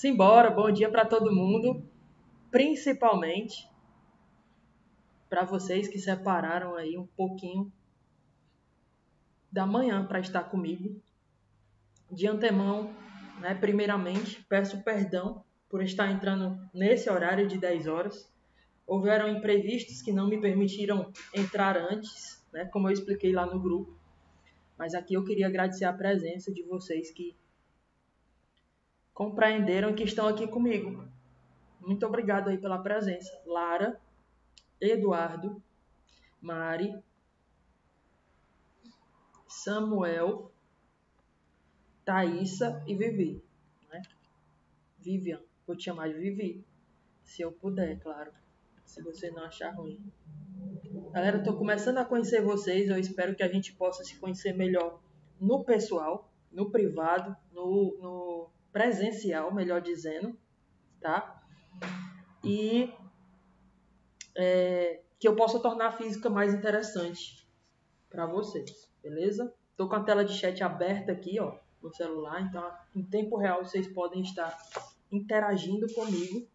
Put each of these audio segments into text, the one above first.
Simbora, bom dia para todo mundo, principalmente para vocês que separaram aí um pouquinho da manhã para estar comigo. De antemão, né, primeiramente, peço perdão por estar entrando nesse horário de 10 horas. Houveram imprevistos que não me permitiram entrar antes, né, como eu expliquei lá no grupo. Mas aqui eu queria agradecer a presença de vocês que compreenderam e que estão aqui comigo. Muito obrigado aí pela presença. Lara, Eduardo, Mari, Samuel, Thaísa e Vivi. Né? Vivian, vou te chamar de Vivi. Se eu puder, claro. Se você não achar ruim. Galera, eu tô começando a conhecer vocês. Eu espero que a gente possa se conhecer melhor no pessoal, no privado, no presencial, melhor dizendo. Tá? E que eu possa tornar a física mais interessante para vocês, beleza? Tô com a tela de chat aberta aqui, ó, no celular, então em tempo real vocês podem estar interagindo comigo.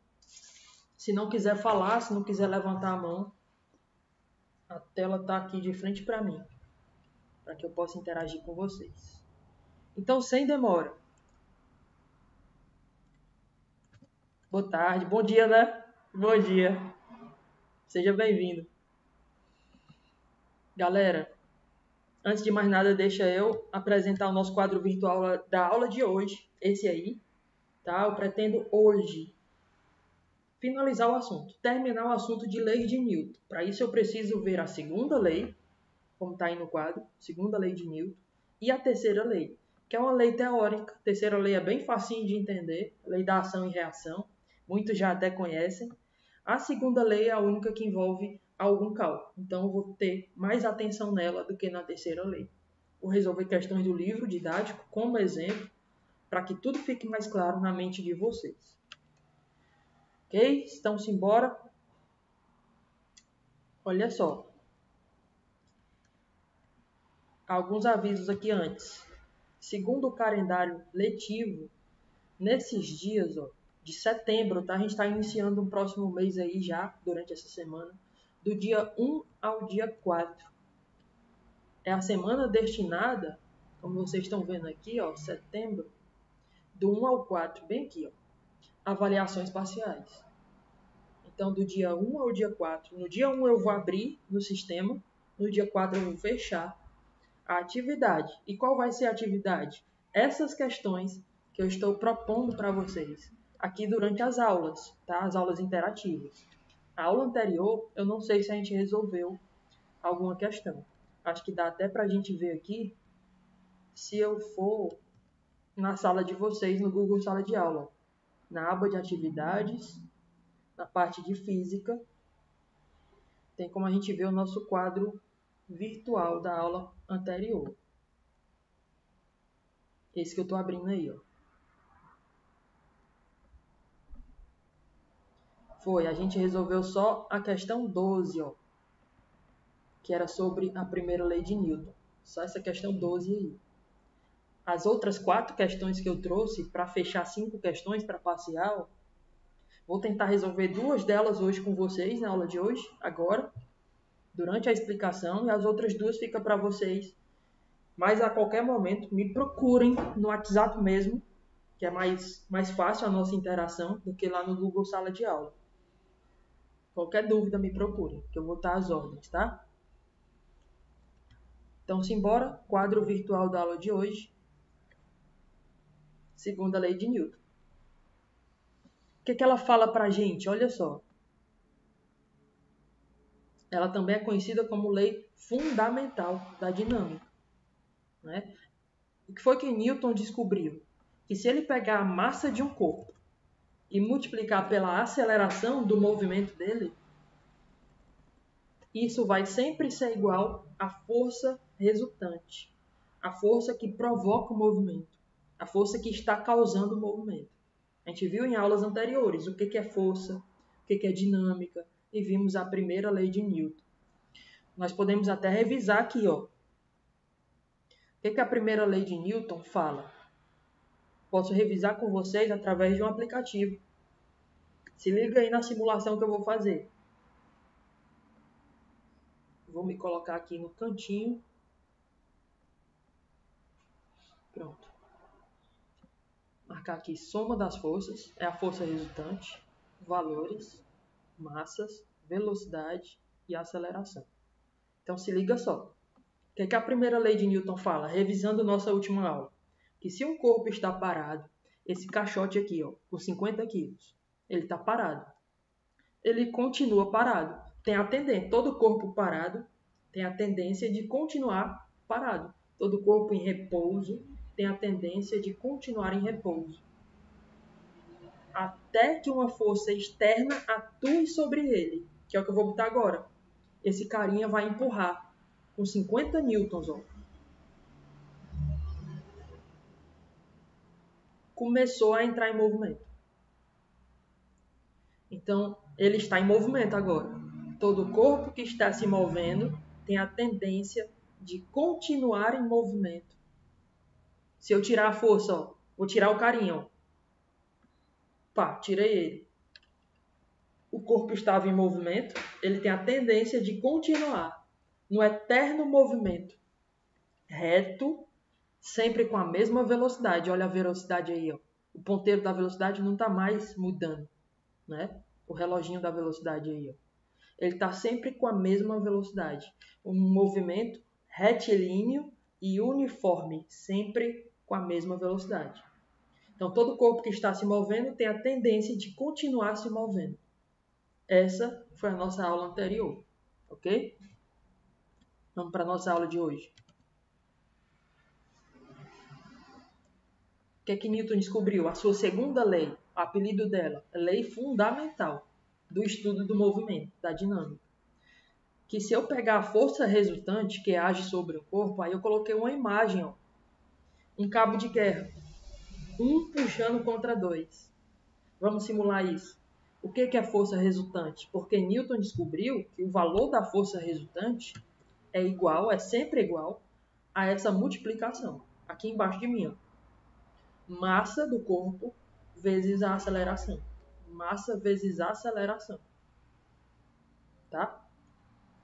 Se não quiser falar, se não quiser levantar a mão, a tela tá aqui de frente para mim, para que eu possa interagir com vocês. Então, sem demora. Boa tarde, bom dia, né? Bom dia. Seja bem-vindo. Galera, antes de mais nada, deixa eu apresentar o nosso quadro virtual da aula de hoje, esse aí, tá? Eu pretendo hoje finalizar o assunto, terminar o assunto de lei de Newton. Para isso eu preciso ver a segunda lei, como está aí no quadro, segunda lei de Newton, e a terceira lei, que é uma lei teórica. A terceira lei é bem facinho de entender, lei da ação e reação, muitos já até conhecem. A segunda lei é a única que envolve algum cálculo, então eu vou ter mais atenção nela do que na terceira lei. Vou resolver questões do livro didático como exemplo, para que tudo fique mais claro na mente de vocês. Ok? Estamos embora. Olha só. Alguns avisos aqui antes. Segundo o calendário letivo, nesses dias de setembro, tá? A gente está iniciando um próximo mês aí já, durante essa semana, do dia 1 ao dia 4. É a semana destinada, como vocês estão vendo aqui, ó, setembro, do 1 ao 4, bem aqui, ó, avaliações parciais. Então, do dia 1 ao dia 4. No dia 1 eu vou abrir no sistema, no dia 4 eu vou fechar a atividade. E qual vai ser a atividade? Essas questões que eu estou propondo para vocês aqui durante as aulas, tá? As aulas interativas. A aula anterior, eu não sei se a gente resolveu alguma questão. Acho que dá até para a gente ver aqui, se eu for na sala de vocês, no Google Sala de Aula, na aba de atividades, na parte de física, tem como a gente ver o nosso quadro virtual da aula anterior. Esse que eu estou abrindo aí, ó. A gente resolveu só a questão 12, ó, que era sobre a primeira lei de Newton. Só essa questão 12 aí. As outras 4 questões que eu trouxe, para fechar 5 questões para parcial, vou tentar resolver 2 delas hoje com vocês, na aula de hoje, agora, durante a explicação, e as outras 2 ficam para vocês. Mas a qualquer momento, me procurem no WhatsApp mesmo, que é mais fácil a nossa interação do que lá no Google Sala de Aula. Qualquer dúvida, me procure, que eu vou estar às ordens, tá? Então, simbora, quadro virtual da aula de hoje, segunda lei de Newton. O que ela fala pra gente? Olha só. Ela também é conhecida como lei fundamental da dinâmica. Né? O que foi que Newton descobriu? Que se ele pegar a massa de um corpo e multiplicar pela aceleração do movimento dele, isso vai sempre ser igual à força resultante, a força que provoca o movimento, a força que está causando o movimento. A gente viu em aulas anteriores o que é força, o que é dinâmica, e vimos a primeira lei de Newton. Nós podemos até revisar aqui, ó. O que a primeira lei de Newton fala? Posso revisar com vocês através de um aplicativo. Se liga aí na simulação que eu vou fazer. Vou me colocar aqui no cantinho. Pronto. Marcar aqui soma das forças. É a força resultante. Valores, massas, velocidade e aceleração. Então se liga só. O que a primeira lei de Newton fala? Revisando nossa última aula. Que se um corpo está parado, esse caixote aqui, ó, com 50 quilos, ele está parado. Ele continua parado. Tem a tendência, todo corpo parado tem a tendência de continuar parado. Todo corpo em repouso tem a tendência de continuar em repouso. Até que uma força externa atue sobre ele, que é o que eu vou botar agora. Esse carinha vai empurrar com 50 newtons, ó. Começou a entrar em movimento. Então, ele está em movimento agora. Todo corpo que está se movendo tem a tendência de continuar em movimento. Se eu tirar a força, ó, vou tirar o carinha, ó. Pá, tirei ele. O corpo estava em movimento, ele tem a tendência de continuar no eterno movimento reto, sempre com a mesma velocidade. Olha a velocidade aí, ó. O ponteiro da velocidade não está mais mudando, né? O reloginho da velocidade aí, ó. Ele está sempre com a mesma velocidade. Um movimento retilíneo e uniforme, sempre com a mesma velocidade. Então, todo corpo que está se movendo tem a tendência de continuar se movendo. Essa foi a nossa aula anterior, ok? Vamos para a nossa aula de hoje. O que é que Newton descobriu? A sua segunda lei, o apelido dela, é lei fundamental do estudo do movimento, da dinâmica. Que se eu pegar a força resultante que age sobre o corpo, aí eu coloquei uma imagem, ó, um cabo de guerra, um puxando contra dois. Vamos simular isso. O que é força resultante? Porque Newton descobriu que o valor da força resultante é igual, é sempre igual a essa multiplicação. Aqui embaixo de mim, ó. Massa do corpo vezes a aceleração. Massa vezes a aceleração. Tá?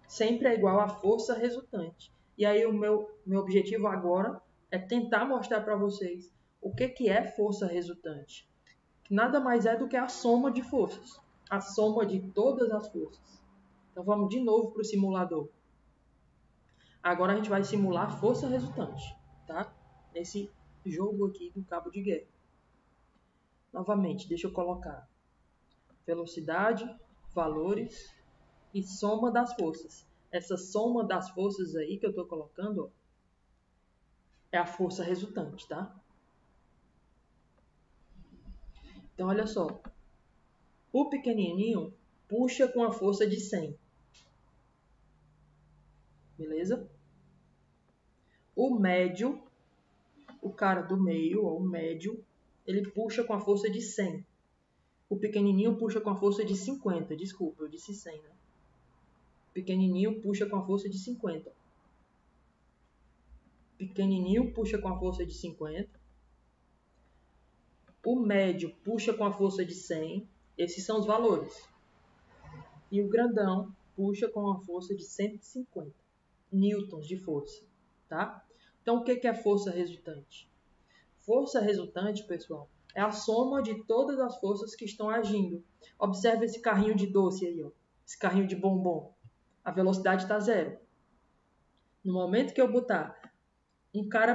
Sempre é igual à força resultante. E aí o meu objetivo agora é tentar mostrar para vocês o que é força resultante. Que nada mais é do que a soma de forças. A soma de todas as forças. Então vamos de novo para o simulador. Agora a gente vai simular força resultante. Tá? Nesse jogo aqui do cabo de guerra. Novamente, deixa eu colocar velocidade, valores e soma das forças. Essa soma das forças aí que eu estou colocando, ó, é a força resultante, tá? Então, olha só. O pequenininho puxa com a força de 100. Beleza? O médio, o cara do meio, ó, o médio, ele puxa com a força de 100. O pequenininho puxa com a força de 50. Desculpa, eu disse 100, né? O pequenininho puxa com a força de 50. O pequenininho puxa com a força de 50. O médio puxa com a força de 100. Esses são os valores. E o grandão puxa com a força de 150 newtons de força. Tá? Então, o que é força resultante? Força resultante, pessoal, é a soma de todas as forças que estão agindo. Observe esse carrinho de doce aí, ó. Esse carrinho de bombom. A velocidade está zero. No momento que eu botar um cara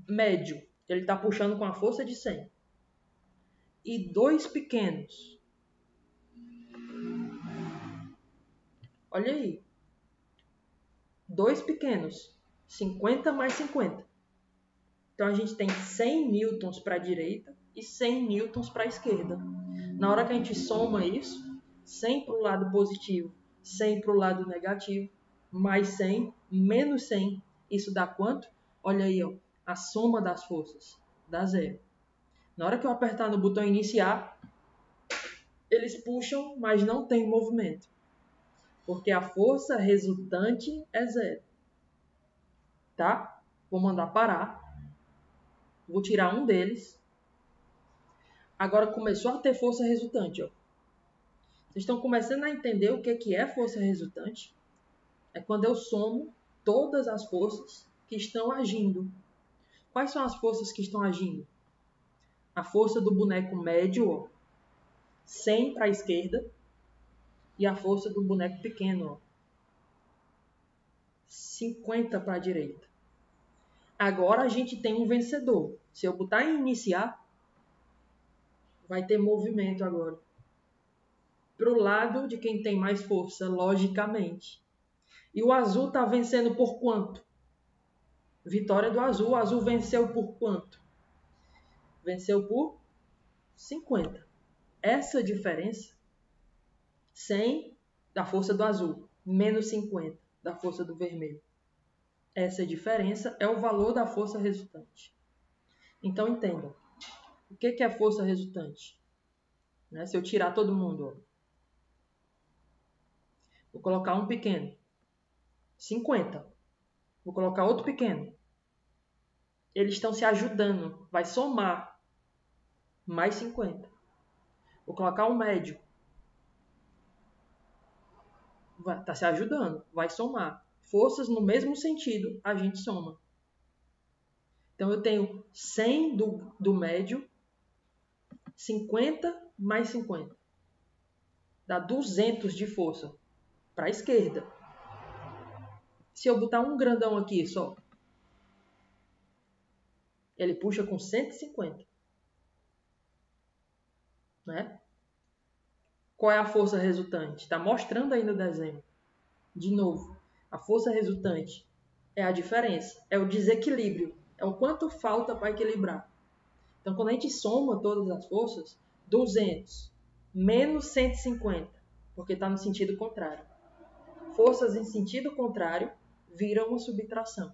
médio, ele está puxando com a força de 100. E dois pequenos. Olha aí. Dois pequenos. 50 mais 50. Então, a gente tem 100 newtons para a direita e 100 newtons para a esquerda. Na hora que a gente soma isso, 100 para o lado positivo, 100 para o lado negativo, mais 100, menos 100. Isso dá quanto? Olha aí, ó, a soma das forças. Dá zero. Na hora que eu apertar no botão iniciar, eles puxam, mas não tem movimento. Porque a força resultante é zero. Tá? Vou mandar parar. Vou tirar um deles. Agora começou a ter força resultante, ó. Vocês estão começando a entender o que é força resultante? É quando eu somo todas as forças que estão agindo. Quais são as forças que estão agindo? A força do boneco médio, ó, 100 para a esquerda, e a força do boneco pequeno, ó, 50 para a direita. Agora a gente tem um vencedor. Se eu botar em iniciar, vai ter movimento agora. Para o lado de quem tem mais força, logicamente. E o azul está vencendo por quanto? Vitória do azul. O azul venceu por quanto? Venceu por 50. Essa diferença, 100 da força do azul, menos 50 da força do vermelho. Essa diferença é o valor da força resultante. Então entendam. O que é força resultante? Né? Se eu tirar todo mundo, ó, vou colocar um pequeno, 50. Vou colocar outro pequeno. Eles estão se ajudando. Vai somar mais 50. Vou colocar um médio. Está se ajudando. Vai somar. Forças no mesmo sentido, a gente soma. Então eu tenho 100 do médio, 50 mais 50. Dá 200 de força para a esquerda. Se eu botar um grandão aqui só, ele puxa com 150. Né? Qual é a força resultante? Está mostrando aí no desenho. De novo, a força resultante é a diferença, é o desequilíbrio, é o quanto falta para equilibrar. Então, quando a gente soma todas as forças, 200 menos 150, porque está no sentido contrário. Forças em sentido contrário viram uma subtração.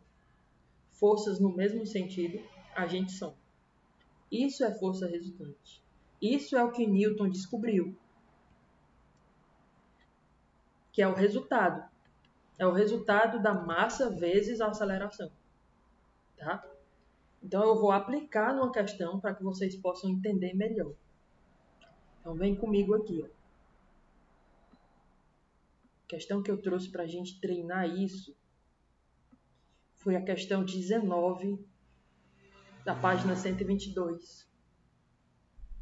Forças no mesmo sentido, a gente soma. Isso é força resultante. Isso é o que Newton descobriu, que é o resultado. É o resultado da massa vezes a aceleração. Tá? Então eu vou aplicar numa questão para que vocês possam entender melhor. Então vem comigo aqui. Ó. A questão que eu trouxe para a gente treinar isso foi a questão 19 da página 122.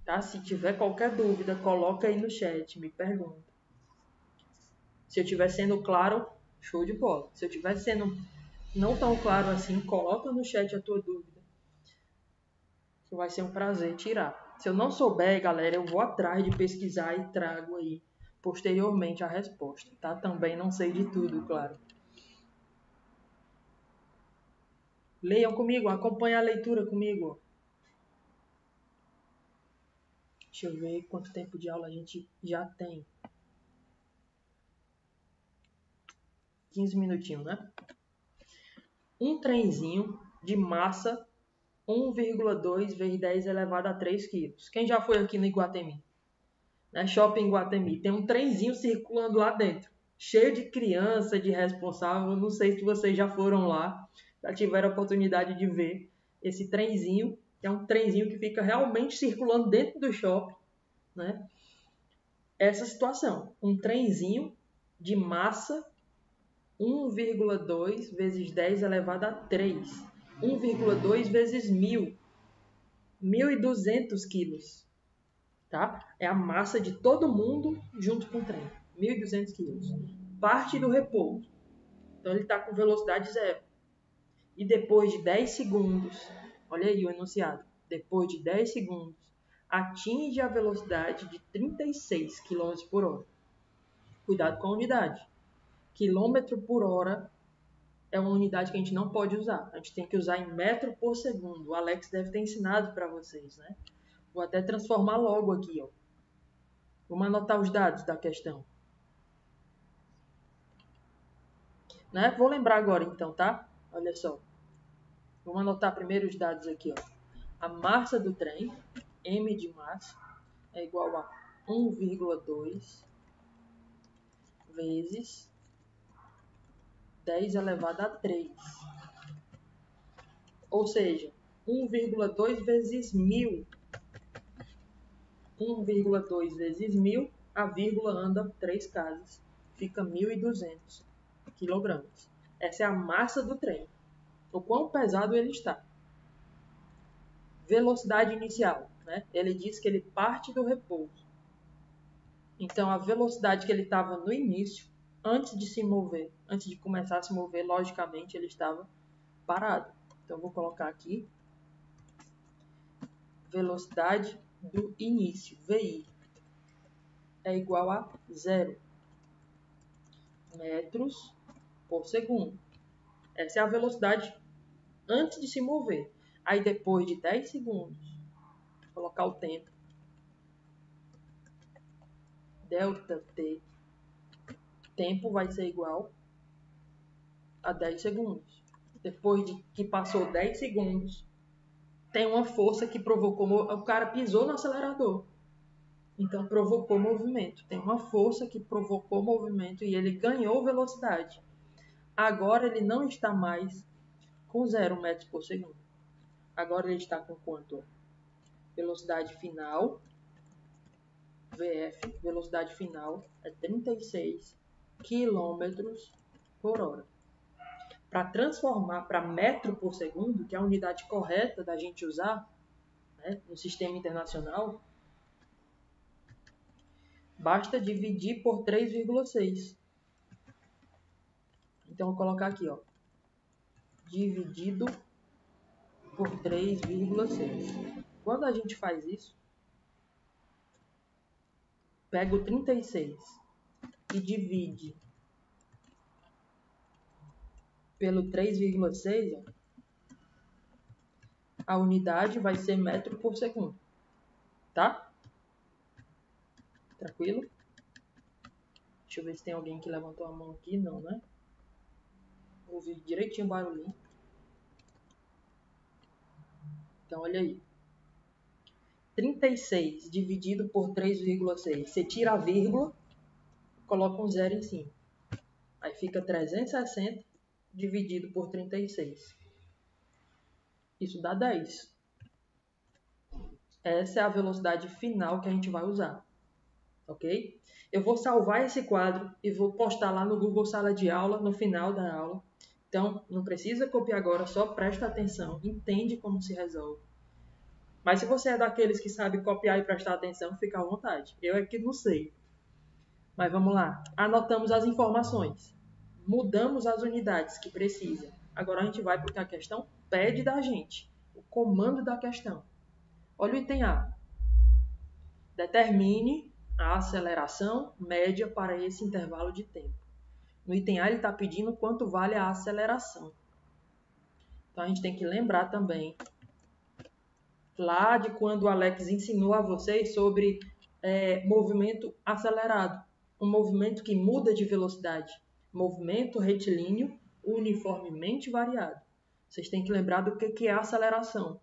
Tá? Se tiver qualquer dúvida, coloca aí no chat, me pergunta. Se eu estiver sendo claro, show de bola. Se eu estiver sendo não tão claro assim, coloca no chat a tua dúvida. Que vai ser um prazer tirar. Se eu não souber, galera, eu vou atrás de pesquisar e trago aí posteriormente a resposta, tá? Também não sei de tudo, claro. Leiam comigo, acompanhem a leitura comigo. Deixa eu ver quanto tempo de aula a gente já tem. 15 minutinhos, né? Um trenzinho de massa 1,2 vezes 10 elevado a 3 quilos. Quem já foi aqui no Iguatemi? Né? Shopping Iguatemi. Tem um trenzinho circulando lá dentro. Cheio de criança, de responsável. Não sei se vocês já foram lá. Já tiveram a oportunidade de ver esse trenzinho. É um trenzinho que fica realmente circulando dentro do shopping. Né? Essa situação. Um trenzinho de massa 1,2 vezes 10 elevado a 3. 1,2 vezes 1.000. 1.200 quilos. Tá? É a massa de todo mundo junto com o trem. 1.200 quilos. Parte do repouso. Então ele está com velocidade zero. E depois de 10 segundos, olha aí o enunciado. Depois de 10 segundos, atinge a velocidade de 36 km por hora. Cuidado com a unidade. Quilômetro por hora é uma unidade que a gente não pode usar. A gente tem que usar em metro por segundo. O Alex deve ter ensinado para vocês, né? Vou até transformar logo aqui, ó. Vamos anotar os dados da questão. Né? Vou lembrar agora então, tá? Olha só. Vamos anotar primeiro os dados aqui, ó. A massa do trem, m de massa, é igual a 1,2 vezes 10 elevado a 3. Ou seja, 1,2 vezes 1.000. 1,2 vezes 1.000, a vírgula anda 3 casas, fica 1.200 quilogramas. Essa é a massa do trem, o quão pesado ele está. Velocidade inicial, né? Ele diz que ele parte do repouso. Então, a velocidade que ele estava no início, antes de se mover, antes de começar a se mover, logicamente, ele estava parado. Então, eu vou colocar aqui velocidade do início, VI, é igual a 0 metros por segundo. Essa é a velocidade antes de se mover. Aí, depois de 10 segundos, vou colocar o tempo. Delta T, tempo vai ser igual a 10 segundos. Depois de que passou 10 segundos, tem uma força que provocou, o cara pisou no acelerador. Então provocou movimento. Tem uma força que provocou movimento e ele ganhou velocidade. Agora ele não está mais com 0 metros por segundo. Agora ele está com quanto? Velocidade final, VF, velocidade final é 36 km por hora. Para transformar para metro por segundo, que é a unidade correta da gente usar, né, no sistema internacional, basta dividir por 3,6. Então, vou colocar aqui, ó, dividido por 3,6. Quando a gente faz isso, pega o 36 e divide pelo 3,6, a unidade vai ser metro por segundo. Tá? Tranquilo? Deixa eu ver se tem alguém que levantou a mão aqui. Não, né? Vou ouvir direitinho o barulhinho. Então, olha aí. 36 dividido por 3,6. Você tira a vírgula, coloca um zero em cima. Aí fica 360 dividido por 36. Isso dá 10. Essa é a velocidade final que a gente vai usar. Ok? Eu vou salvar esse quadro e vou postar lá no Google Sala de Aula, no final da aula. Então, não precisa copiar agora, só presta atenção, entende como se resolve. Mas se você é daqueles que sabe copiar e prestar atenção, fica à vontade. Eu é que não sei. Mas vamos lá. Anotamos as informações. Mudamos as unidades que precisa. Agora a gente vai para o que a questão pede da gente. O comando da questão. Olha o item A. Determine a aceleração média para esse intervalo de tempo. No item A ele está pedindo quanto vale a aceleração. Então a gente tem que lembrar também lá de quando o Alex ensinou a vocês sobre movimento acelerado. Um movimento que muda de velocidade. Movimento retilíneo uniformemente variado. Vocês têm que lembrar do que é aceleração.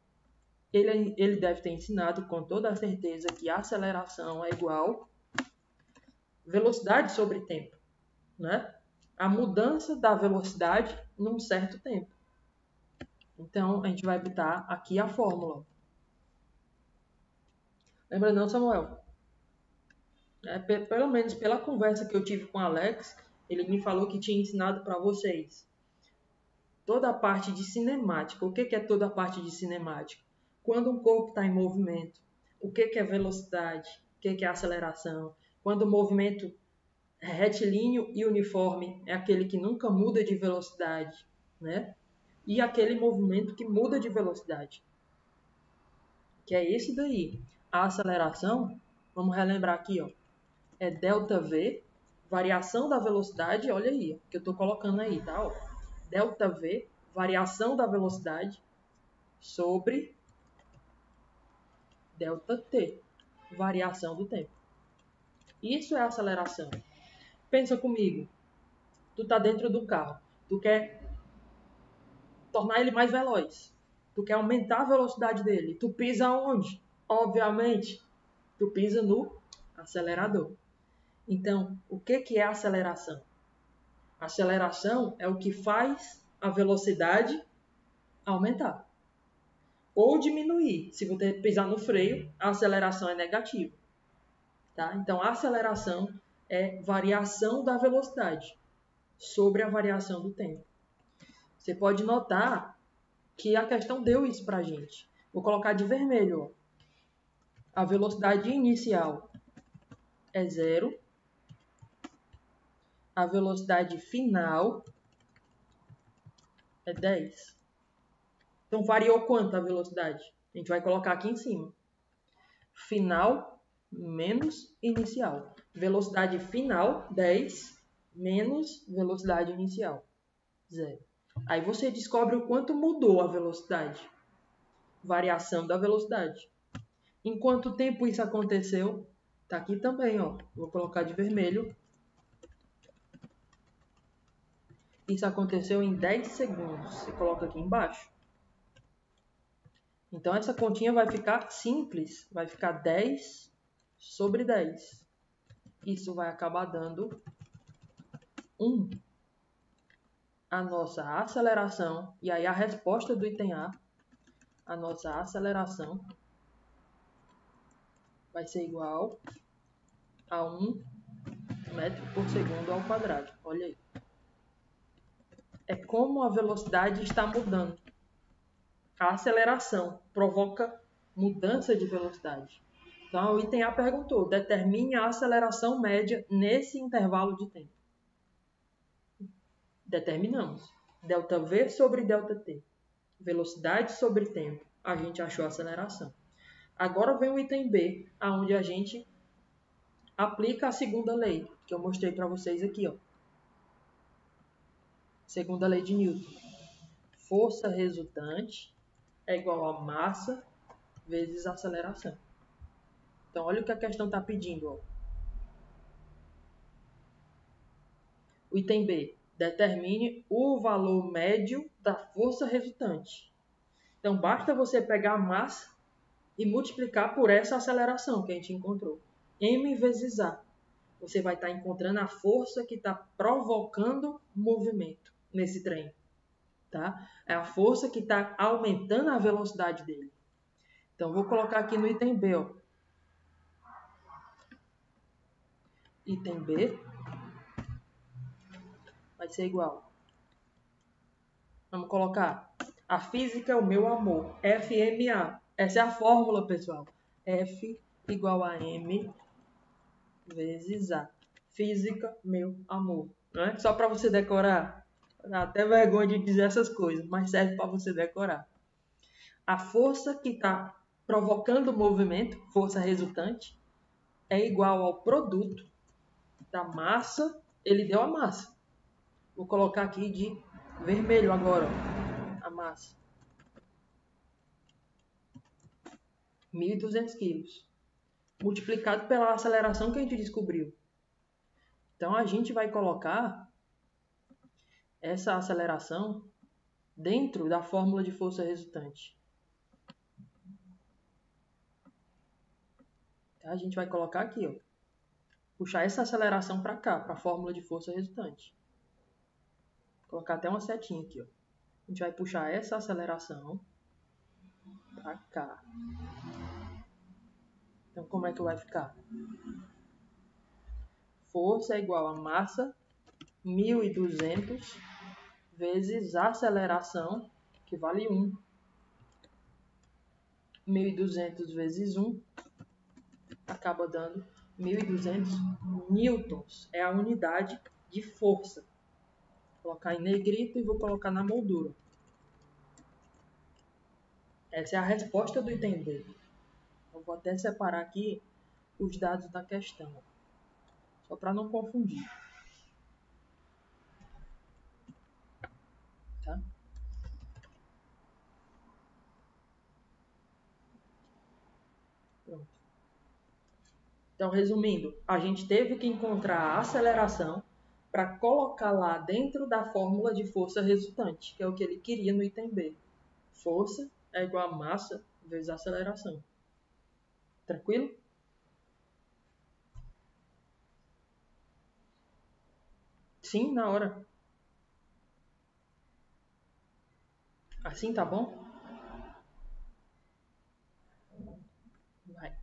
Ele deve ter ensinado com toda a certeza que a aceleração é igual velocidade sobre tempo, né? A mudança da velocidade num certo tempo. Então, a gente vai botar aqui a fórmula. Lembra não, Samuel? Pelo menos pela conversa que eu tive com o Alex, ele me falou que tinha ensinado para vocês toda a parte de cinemática. O que é toda a parte de cinemática? Quando um corpo está em movimento, o que é velocidade? O que é aceleração? Quando o movimento é retilíneo e uniforme, é aquele que nunca muda de velocidade, né? E aquele movimento que muda de velocidade, que é esse daí. A aceleração, vamos relembrar aqui, ó, é ΔV, variação da velocidade, olha aí, que eu estou colocando aí, tá? Ó. ΔV, variação da velocidade, sobre ΔT, variação do tempo. Isso é aceleração. Pensa comigo, tu tá dentro do carro, tu quer tornar ele mais veloz, tu quer aumentar a velocidade dele, tu pisa onde? Obviamente, tu pisa no acelerador. Então, o que é aceleração? Aceleração é o que faz a velocidade aumentar ou diminuir. Se você pisar no freio, a aceleração é negativa. Tá? Então, a aceleração é variação da velocidade sobre a variação do tempo. Você pode notar que a questão deu isso para a gente. Vou colocar de vermelho. Ó. A velocidade inicial é 0. A velocidade final é 10. Então, variou quanto a velocidade? A gente vai colocar aqui em cima. Final menos inicial. Velocidade final, 10, menos velocidade inicial, 0. Aí você descobre o quanto mudou a velocidade. Variação da velocidade. Em quanto tempo isso aconteceu? Tá aqui também, ó. Vou colocar de vermelho. Isso aconteceu em 10 segundos. Você coloca aqui embaixo. Então, essa continha vai ficar simples. Vai ficar 10 sobre 10. Isso vai acabar dando 1. A nossa aceleração. E aí, a resposta do item A nossa aceleração vai ser igual a 1 metro por segundo ao quadrado. Olha aí. É como a velocidade está mudando. A aceleração provoca mudança de velocidade. Então, o item A perguntou, determine a aceleração média nesse intervalo de tempo. Determinamos. ΔV sobre ΔT. Velocidade sobre tempo. A gente achou a aceleração. Agora vem o item B, onde a gente aplica a segunda lei, que eu mostrei para vocês aqui. Ó. Segunda lei de Newton. Força resultante é igual a massa vezes aceleração. Então, olha o que a questão está pedindo. Ó. O item B. Determine o valor médio da força resultante. Então, basta você pegar a massa e multiplicar por essa aceleração que a gente encontrou. M vezes A. Você vai estar encontrando a força que está provocando movimento nesse trem. Tá? É a força que está aumentando a velocidade dele. Então, vou colocar aqui no item B. Ó. Item B vai ser igual. Vamos colocar. A física é o meu amor. FMA. Essa é a fórmula, pessoal. F igual a M vezes A. Física, meu amor. Não é? Só para você decorar. Dá até vergonha de dizer essas coisas, mas serve para você decorar. A força que está provocando o movimento, força resultante, é igual ao produto da massa. Ele deu a massa. Vou colocar aqui de vermelho agora. Ó, a massa. 1.200 quilos. Multiplicado pela aceleração que a gente descobriu. Então, a gente vai colocar essa aceleração dentro da fórmula de força resultante. Tá? A gente vai colocar aqui, ó. Puxar essa aceleração para cá, para a fórmula de força resultante. Vou colocar até uma setinha aqui, ó. A gente vai puxar essa aceleração para cá. Então, como é que vai ficar? Força é igual a massa 1.200 vezes a aceleração, que vale 1. 1.200 vezes 1 acaba dando 1.200 newtons. É a unidade de força. Vou colocar em negrito e vou colocar na moldura. Essa é a resposta do item B. Eu vou até separar aqui os dados da questão. Só para não confundir. Tá? Pronto. Então, resumindo, a gente teve que encontrar a aceleração para colocar lá dentro da fórmula de força resultante, que é o que ele queria no item B. Força é igual a massa vezes a aceleração. Tranquilo? Sim, na hora. Assim tá bom? Vai.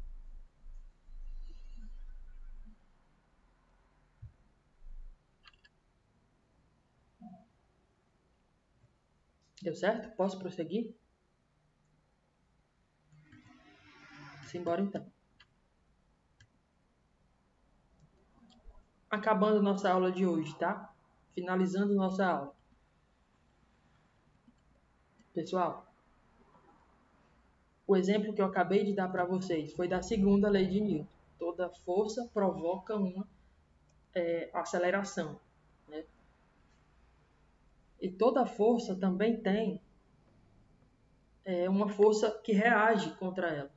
Deu certo? Posso prosseguir? Simbora então. Acabando nossa aula de hoje, tá? Finalizando nossa aula. Pessoal, o exemplo que eu acabei de dar para vocês foi da segunda lei de Newton. Toda força provoca uma aceleração, né? E toda força também tem uma força que reage contra ela.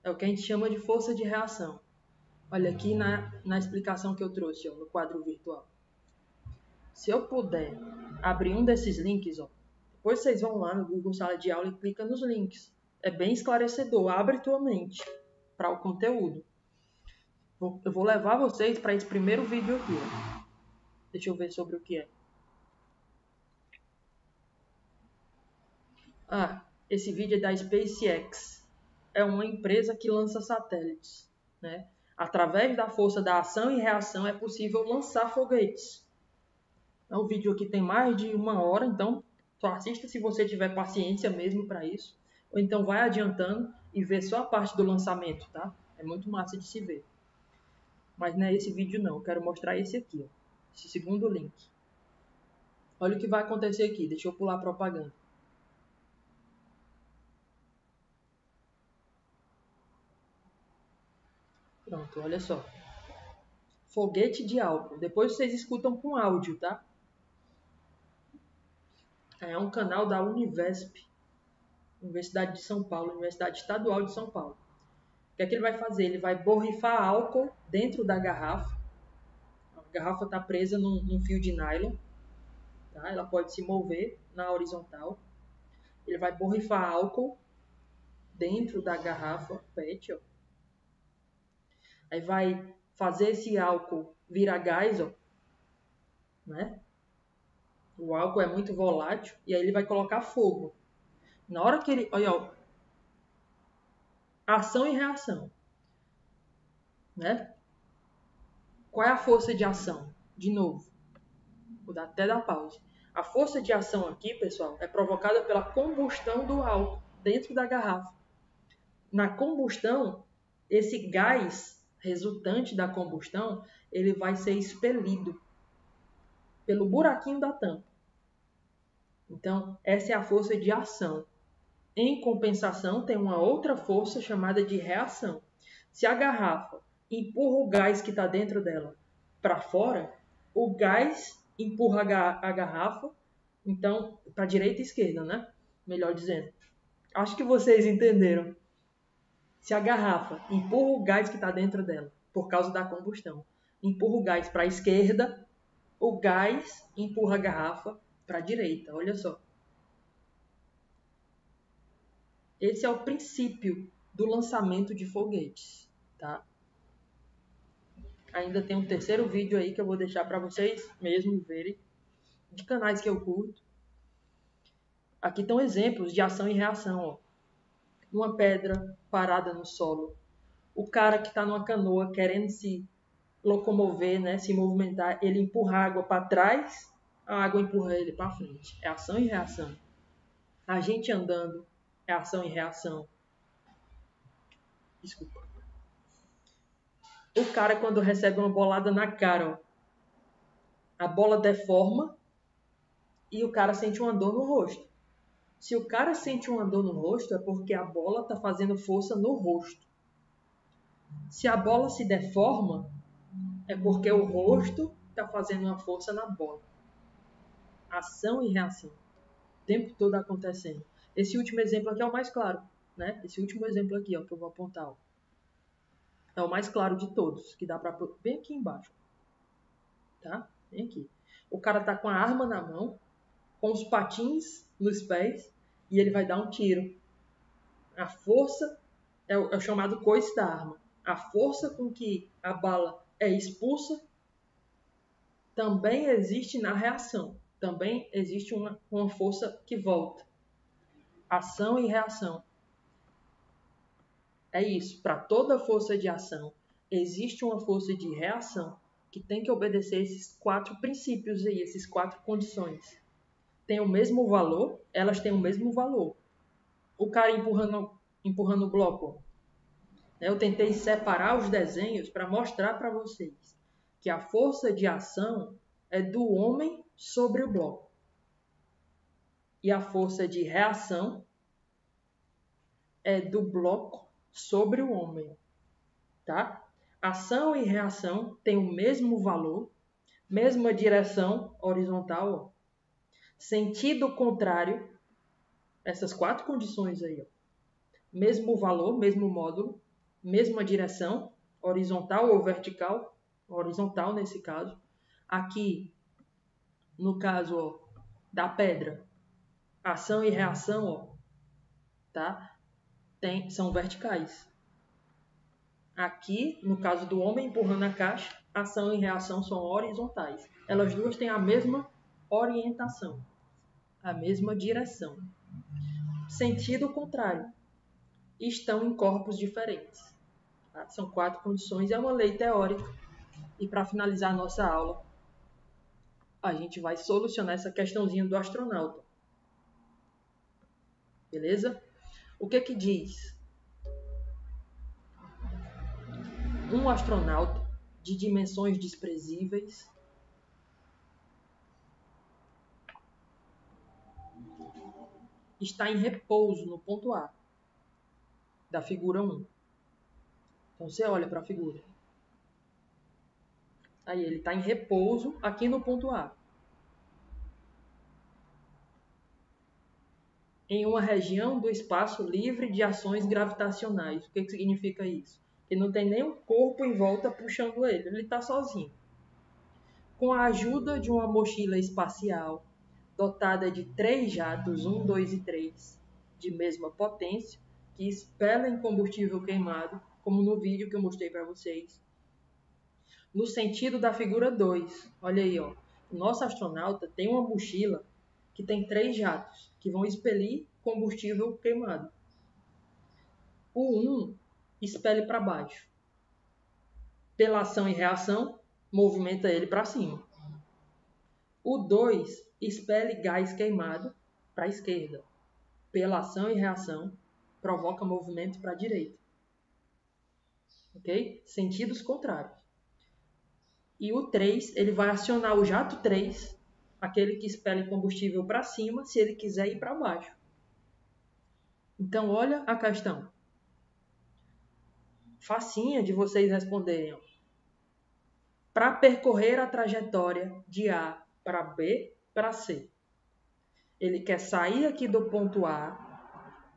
É o que a gente chama de força de reação. Olha aqui na explicação que eu trouxe, ó, no quadro virtual. Se eu puder abrir um desses links, ó, depois vocês vão lá no Google Sala de Aula e clica nos links. É bem esclarecedor, abre tua mente para o conteúdo. Eu vou levar vocês para esse primeiro vídeo aqui. Ó. Deixa eu ver sobre o que é. Esse vídeo é da SpaceX. É uma empresa que lança satélites, né? Através da força da ação e reação é possível lançar foguetes. O vídeo aqui tem mais de 1 hora, então só assista se você tiver paciência mesmo para isso. Ou então vai adiantando e vê só a parte do lançamento, tá? É muito massa de se ver. Mas não é esse vídeo não, eu quero mostrar esse aqui, ó. Esse segundo link. Olha o que vai acontecer aqui, deixa eu pular a propaganda. Pronto, olha só. Foguete de álcool. Depois vocês escutam com áudio, tá? É um canal da Univesp, Universidade de São Paulo, Universidade Estadual de São Paulo. O que é que ele vai fazer? Ele vai borrifar álcool dentro da garrafa. A garrafa está presa num fio de nylon. Tá? Ela pode se mover na horizontal. Ele vai borrifar álcool dentro da garrafa PET. Ó. Aí vai fazer esse álcool virar gás. Ó. Né? O álcool é muito volátil. E aí ele vai colocar fogo. Na hora que ele... Olha, ó, ação e reação. Né? Qual é a força de ação? De novo. Vou dar até dar pausa. A força de ação aqui, pessoal, é provocada pela combustão do álcool dentro da garrafa. Na combustão, esse gás resultante da combustão, ele vai ser expelido pelo buraquinho da tampa. Então, essa é a força de ação. Em compensação, tem uma outra força chamada de reação. Se a garrafa empurra o gás que está dentro dela para fora, o gás empurra a garrafa, então, para a direita e esquerda, né? Melhor dizendo. Acho que vocês entenderam. Se a garrafa empurra o gás que está dentro dela, por causa da combustão, empurra o gás para a esquerda, o gás empurra a garrafa para a direita. Olha só. Esse é o princípio do lançamento de foguetes, tá? Ainda tem um terceiro vídeo aí que eu vou deixar para vocês mesmos verem, de canais que eu curto. Aqui estão exemplos de ação e reação, ó. Uma pedra parada no solo. O cara que está numa canoa querendo se locomover, né, se movimentar, ele empurra a água para trás, a água empurra ele para frente. É ação e reação. A gente andando é ação e reação. Desculpa. O cara quando recebe uma bolada na cara, ó, a bola deforma e o cara sente uma dor no rosto. Se o cara sente uma dor no rosto, é porque a bola está fazendo força no rosto. Se a bola se deforma, é porque o rosto está fazendo uma força na bola. Ação e reação. O tempo todo acontecendo. Esse último exemplo aqui é o mais claro. Né? Esse último exemplo aqui, ó, que eu vou apontar. Ó, é o mais claro de todos. Que dá para bem aqui embaixo. Tá? Bem aqui. O cara está com a arma na mão, com os patins nos pés, e ele vai dar um tiro. A força é o chamado coice da arma. A força com que a bala é expulsa também existe na reação. Também existe uma força que volta. Ação e reação. É isso. Para toda força de ação, existe uma força de reação que tem que obedecer esses 4 princípios aí, essas 4 condições. têm o mesmo valor, elas têm o mesmo valor. O cara empurrando o bloco. Eu tentei separar os desenhos para mostrar para vocês que a força de ação é do homem sobre o bloco. E a força de reação é do bloco sobre o homem. Tá? Ação e reação têm o mesmo valor, mesma direção horizontal, ó. Sentido contrário, essas 4 condições aí, ó. Mesmo valor, mesmo módulo, mesma direção, horizontal ou vertical, horizontal nesse caso. Aqui, no caso, ó, da pedra, ação e reação, ó, tá? São verticais. Aqui, no caso do homem empurrando a caixa, ação e reação são horizontais. Elas duas têm a mesma orientação, a mesma direção. Sentido contrário. Estão em corpos diferentes. Tá? São 4 condições, é uma lei teórica. E para finalizar a nossa aula, a gente vai solucionar essa questãozinha do astronauta. Beleza? O que diz? Um astronauta de dimensões desprezíveis está em repouso no ponto A da figura 1. Então você olha para a figura. Aí ele está em repouso aqui no ponto A. Em uma região do espaço livre de ações gravitacionais. O que significa isso? Que não tem nenhum corpo em volta puxando ele. Ele está sozinho. Com a ajuda de uma mochila espacial dotada de 3 jatos, 1, 2 e 3, de mesma potência, que expelem combustível queimado, como no vídeo que eu mostrei para vocês. No sentido da figura 2, olha aí, ó, o nosso astronauta tem uma mochila que tem 3 jatos, que vão expelir combustível queimado. O 1 expele para baixo. Pela ação e reação, movimenta ele para cima. O 2 expele gás queimado para a esquerda. Pela ação e reação, provoca movimento para a direita. Ok? Sentidos contrários. E o 3, ele vai acionar o jato 3, aquele que expele combustível para cima, se ele quiser ir para baixo. Então, olha a questão. Facinha de vocês responderem. Para percorrer a trajetória de A para B para C. Ele quer sair aqui do ponto A,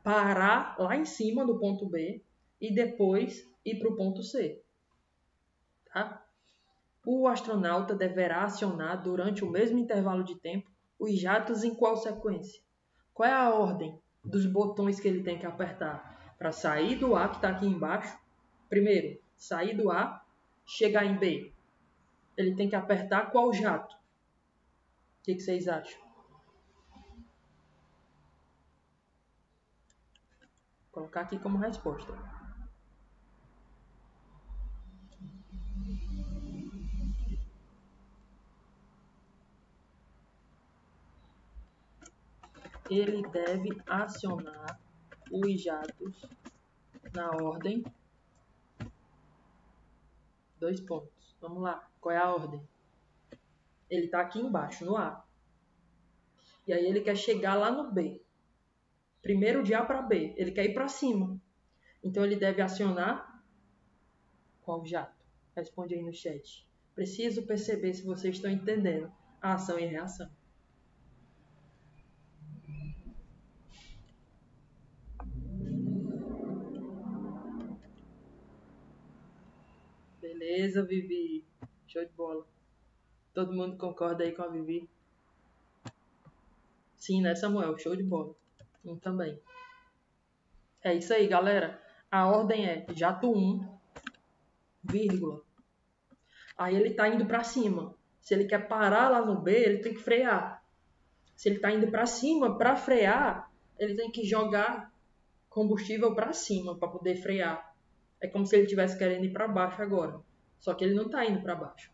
parar lá em cima do ponto B e depois ir para o ponto C. Tá? O astronauta deverá acionar durante o mesmo intervalo de tempo os jatos em qual sequência? Qual é a ordem dos botões que ele tem que apertar para sair do A, que está aqui embaixo? Primeiro, sair do A, chegar em B. Ele tem que apertar qual jato? O que vocês acham? Vou colocar aqui como resposta. Ele deve acionar os jatos na ordem. 2 pontos. Vamos lá. Qual é a ordem? Ele está aqui embaixo, no A. E aí ele quer chegar lá no B. Primeiro de A para B. Ele quer ir para cima. Então ele deve acionar qual jato? Responde aí no chat. Preciso perceber se vocês estão entendendo a ação e reação. Beleza, Vivi. Show de bola. Todo mundo concorda aí com a Vivi? Sim, né, Samuel? Show de bola. Também. É isso aí, galera. A ordem é jato 1, vírgula. Aí ele está indo para cima. Se ele quer parar lá no B, ele tem que frear. Se ele está indo para cima, para frear, ele tem que jogar combustível para cima para poder frear. É como se ele estivesse querendo ir para baixo agora. Só que ele não está indo para baixo.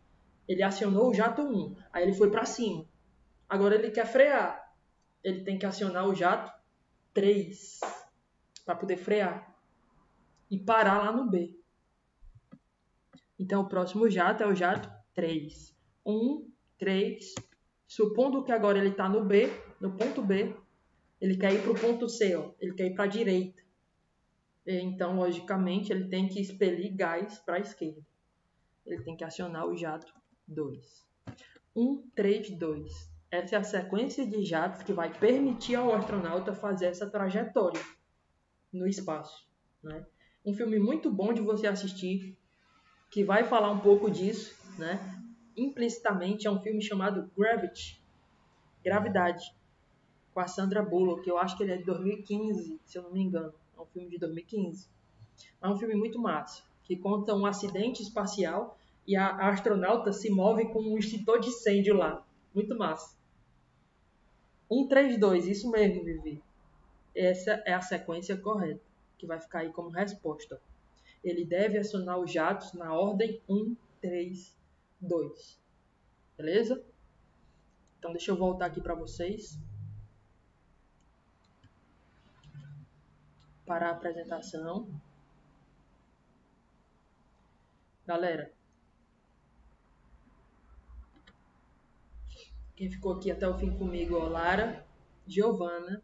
Ele acionou o jato 1, aí ele foi para cima. Agora ele quer frear. ele tem que acionar o jato 3 para poder frear e parar lá no B. Então, o próximo jato é o jato 3. 1, 3. Supondo que agora ele está no B, no ponto B, ele quer ir para o ponto C, ó. Ele quer ir para a direita. Então, logicamente, ele tem que expelir gás para a esquerda. Ele tem que acionar o jato 2. 1, 3, 2. Essa é a sequência de jatos que vai permitir ao astronauta fazer essa trajetória no espaço, né? Um filme muito bom de você assistir, que vai falar um pouco disso, né? Implicitamente é um filme chamado Gravity, Gravidade, com a Sandra Bullock, que eu acho que ele é de 2015, se eu não me engano. É um filme de 2015. É um filme muito massa, que conta um acidente espacial e a astronauta se move com um extintor de incêndio lá. Muito massa. 132, isso mesmo, Vivi. Essa é a sequência correta, que vai ficar aí como resposta. Ele deve acionar os jatos na ordem 1, 3, 2. Beleza? Então deixa eu voltar aqui para vocês. Para a apresentação. Galera, quem ficou aqui até o fim comigo, ó, Lara, Giovana,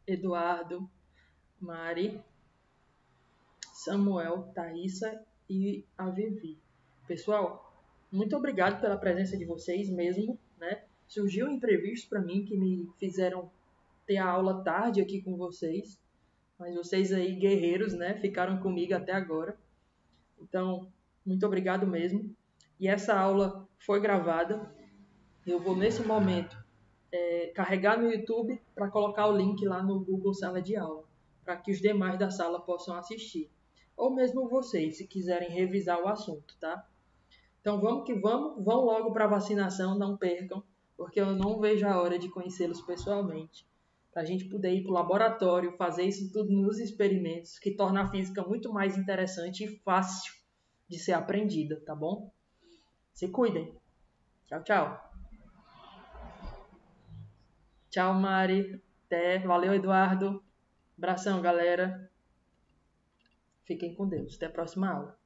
Eduardo, Mari, Samuel, Thaisa e a Vivi. Pessoal, muito obrigado pela presença de vocês mesmo, né? Surgiu um imprevisto para mim que me fizeram ter a aula tarde aqui com vocês, mas vocês aí, guerreiros, né, ficaram comigo até agora. Então, muito obrigado mesmo. E essa aula foi gravada. Eu vou, nesse momento, carregar no YouTube para colocar o link lá no Google Sala de Aula, para que os demais da sala possam assistir. Ou mesmo vocês, se quiserem revisar o assunto, tá? Então vamos que vamos, vão logo para a vacinação, não percam, porque eu não vejo a hora de conhecê-los pessoalmente. Para a gente poder ir para o laboratório, fazer isso tudo nos experimentos, que torna a física muito mais interessante e fácil de ser aprendida, tá bom? Se cuidem. Tchau, tchau. Tchau, Mari. Até. Valeu, Eduardo. Abração, galera. Fiquem com Deus. Até a próxima aula.